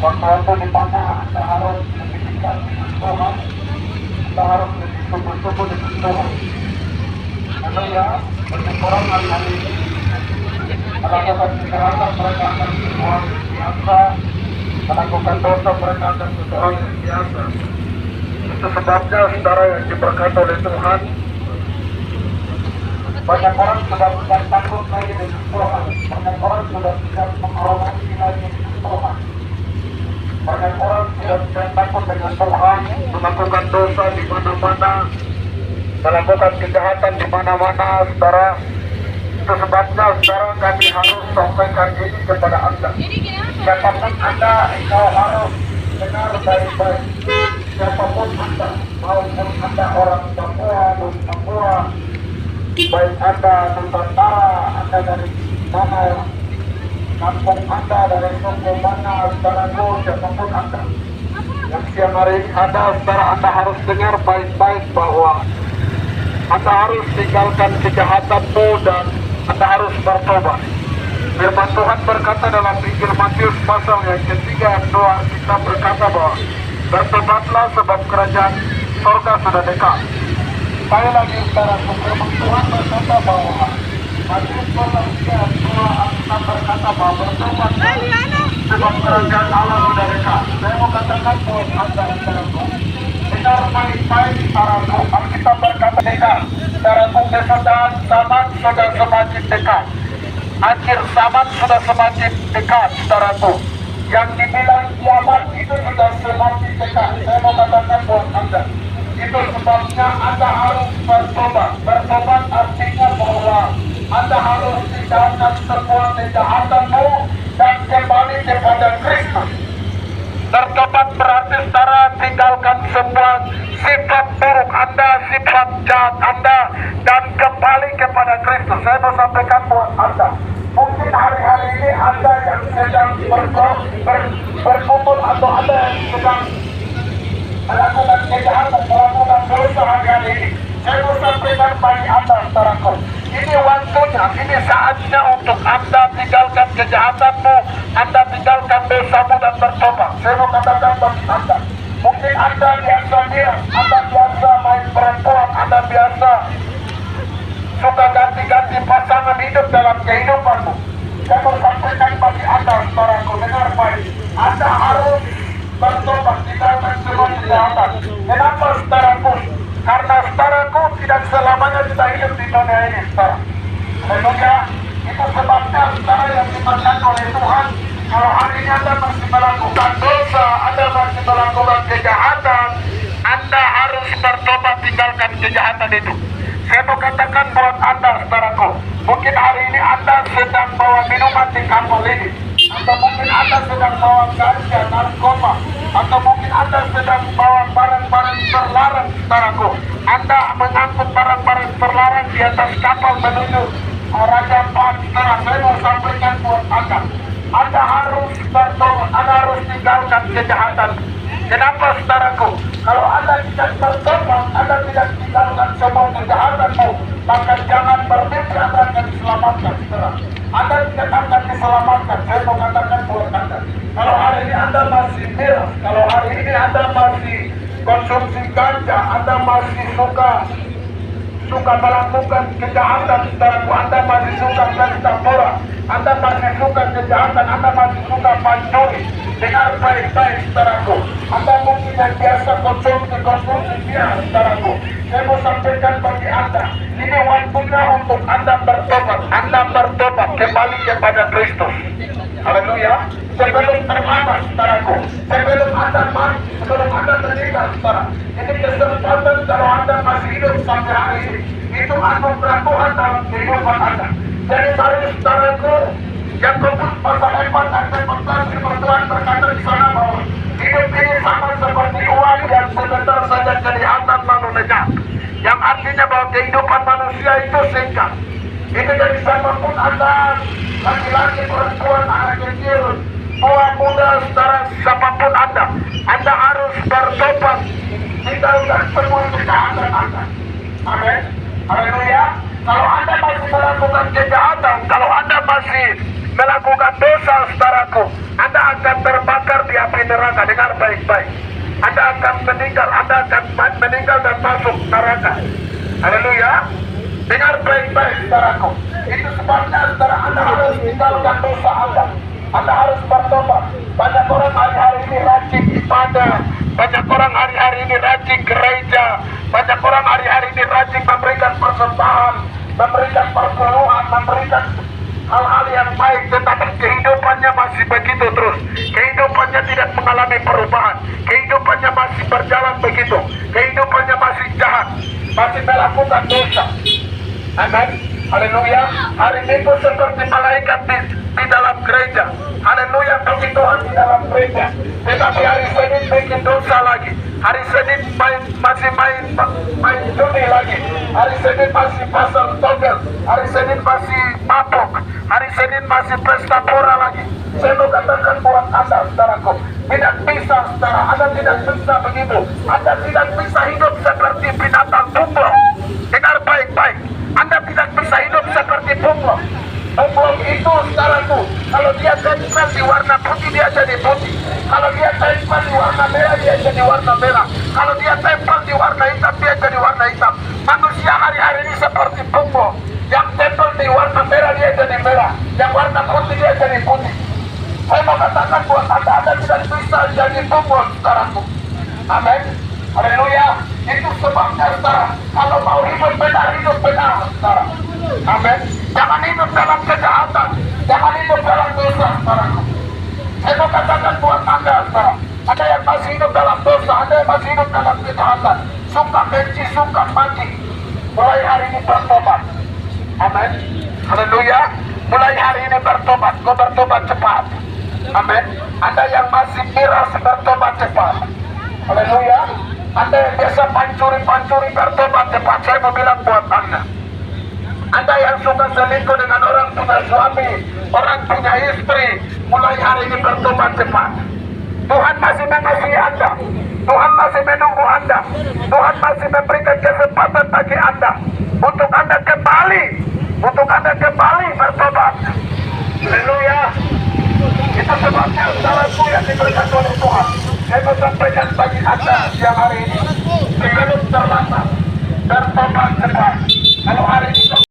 Waktu-waktu di mana Anda harus mendidikan Tuhan, Anda harus lebih sungguh-sungguh dengan Tuhan. Karena ya, banyak orang hari-hari ini melakukan kejahatan mereka akan sesuatu yang biasa, melakukan dosa mereka akan sesuatu yang biasa. Itu sebabnya saudara yang diberkati oleh Tuhan, banyak orang sudah tidak takut lagi dengan Tuhan, banyak orang sudah tidak menghormati lagi dengan Tuhan, banyak orang sudah tidak takut dengan Tuhan, melakukan dosa di mana-mana, melakukan kejahatan di mana-mana, saudara. Itu sebabnya saudara kami harus sampaikan ini kepada Anda. Siapapun Anda, engkau harus dengar baik-baik. Siapapun Anda, maupun Anda orang Papua, Papua, baik Anda Nusantara, Anda dari mana, kampung Anda dari suku mana, saudaraku, siapapun Anda. Yang siang hari ini saudara, Anda harus dengar baik-baik bahwa Anda harus tinggalkan kejahatanmu dan Anda harus bertobat. Firman Tuhan berkata dalam Injil Matius pasal yang ketiga doa kita berkata bahwa bertobatlah sebab kerajaan surga sudah dekat. Sekali lagi saudara, firman Tuhan berkata bahwa Matius pasal 3 doa kita berkata bahwa bertobatlah sebab kerajaan Allah sudah dekat. Saya mau katakan buat Anda saudaraku, dengar baik-baik saudaraku, Alkitab berkata dekat. Saudaraku, kesudahan zaman sudah semakin dekat. Akhir zaman sudah semakin dekat, saudaraku. Yang dibilang kiamat itu sudah semakin dekat. Saya mau katakan buat Anda, itu sebabnya Anda harus bertobat. Bertobat artinya bahwa Anda harus tinggalkan semua kejahatanmu dan kembali kepada Kristus. Bertobat berarti saudara tinggalkan semua sifat buruk Anda, sifat jahat Anda, dan kembali kepada Kristus. Saya mau sampaikan buat Anda, mungkin hari-hari ini Anda yang sedang berkumpul atau Anda yang sedang melakukan kejahatan, melakukan dosa hari-hari ini. Saya mau sampaikan bagi Anda, saudaraku, ini waktunya, ini saatnya untuk Anda tinggalkan kejahatanmu, Anda tinggalkan dosamu dan bertobat. Saya mau katakan bagi Anda, mungkin Anda biasa diam, Anda biasa main perempuan, Anda biasa suka ganti-ganti pasangan hidup dalam kehidupanmu. Saya mau sampaikan bagi Anda, saudaraku, dengar baik, Anda harus bertobat, tinggalkan semua kejahatan. Kenapa, saudaraku? Karena saudaraku, tidak selamanya kita hidup di dunia ini, saudara. Haleluya. Itu sebabnya saudara yang diberkati oleh Tuhan, kalau hari ini Anda masih melakukan dosa, Anda masih melakukan kejahatan, Anda harus bertobat, tinggalkan kejahatan itu. Saya mau katakan buat Anda, saudaraku, mungkin hari ini Anda sedang bawa minuman di kapal ini, atau mungkin Anda sedang bawa ganja, narkoba, atau mungkin Anda sedang bawa barang-barang terlarang, saudaraku. Anda mengangkut barang-barang terlarang di atas kapal menuju Raja Empat, saudara. Saya mau sampaikan buat Anda, Anda harus bertobat, Anda harus tinggalkan kejahatan. Kenapa, saudaraku? Kalau Anda tidak bertobat, Anda tidak tinggalkan semua kejahatanmu, maka jangan bermimpi Anda akan diselamatkan, saudara. Anda tidak akan diselamatkan. Saya mau katakan buat Anda, kalau hari ini Anda masih miras, kalau hari ini Anda masih konsumsi ganja, Anda masih suka melakukan kejahatan, saudaraku, Anda masih suka pesta pora, Anda masih suka kejahatan, Anda masih suka pancuri. Dengar baik-baik, saudaraku, Anda mungkin yang biasa konsumsi biar, saudaraku. Saya mau sampaikan bagi Anda, ini waktunya untuk Anda bertobat kembali kepada Kristus. Haleluya. Sebelum terlambat, saudaraku, sebelum Anda mati, sebelum Anda meninggal, saudara, ini kesempatan kalau Anda masih hidup sampai hari ini, itu anugerah Tuhan dalam kehidupan Anda. Jadi mari, saudaraku, yang kebut pasal 4 ayat 14, firman Tuhan berkata di sana bahwa hidup ini sama seperti uang yang sebentar saja kelihatan lalu lenyap. Yang artinya bahwa kehidupan manusia itu singkat. Itu jadi siapapun Anda, laki-laki, perempuan, anak kecil, tua, muda, saudara, siapapun Anda harus bertobat, tinggalkan semua kejahatan Anda. Amin. Haleluya. Kalau Anda masih melakukan kejahatan, kalau Anda masih melakukan dosa, saudaraku, Anda akan terbakar di api neraka. Dengar baik-baik. Anda akan meninggal dan masuk neraka. Haleluya. Dengar baik-baik, saudaraku. Itu sebabnya saudara Anda harus tinggalkan dosa Anda. Anda harus bertobat. Banyak orang hari-hari ini rajin ibadah. Banyak orang hari-hari ini rajin gereja. Banyak orang hari-hari ini rajin memberikan persembahan, memberikan perpuluhan, memberikan hal-hal yang baik, tetapi kehidupannya masih begitu terus. Kehidupannya tidak mengalami perubahan. Kehidupannya masih berjalan begitu. Kehidupannya masih jahat, masih melakukan dosa. Amin. Haleluya. Hari Minggu seperti malaikat di dalam gereja. Haleluya, puji Tuhan di dalam gereja. Tetapi hari Senin bikin dosa lagi. Hari Senin masih main judi lagi. Hari Senin masih pasang togel. Hari Senin masih mabuk. Hari Senin masih pesta pora lagi. Saya mau katakan buat Anda, saudaraku, tidak bisa, saudara. Anda tidak bisa begitu. Anda tidak bisa hidup seperti binatang bunglon. Dengar baik-baik. Anda tidak bisa hidup seperti bunglon. Bunglon itu, saudaraku, kalau dia tempel di warna putih, dia jadi putih. Kalau dia tempel di warna merah, dia jadi warna merah. Kalau dia tempel di warna hitam, dia jadi warna hitam. Manusia hari-hari ini seperti bunglon. Yang tempel di warna merah, dia jadi merah. Yang warna putih, dia jadi putih. Saya mau katakan buat Anda tidak bisa jadi bunglon, saudaraku. Amin. Haleluya. Itu sebabnya, saudara, kalau mau hidup benar, saudara. Amin. Jangan hidup dalam kejahatan. Jangan hidup dalam dosa, saudaraku. Saya mau katakan buat Anda, saudara, ada yang masih hidup dalam dosa, ada yang masih hidup dalam kejahatan, suka benci, suka mati. Mulai hari ini bertobat. Amin. Haleluya. Mulai hari ini bertobat. Kau bertobat cepat. Amin. Anda yang masih miras, bertobat cepat. Haleluya. Anda yang biasa pancuri bertobat cepat. Saya mau bilang buat Anda. Anda yang suka selingkuh dengan orang punya suami, orang punya istri, mulai hari ini bertobat cepat. Tuhan masih mengasihi Anda. Tuhan masih menunggu Anda. Tuhan masih memberikan kesempatan bagi Anda untuk Anda kembali bertobat. Haleluya. Itu sebabnya saudaraku yang diberikan oleh Tuhan. Saya mau sampaikan bagi Anda siang hari ini.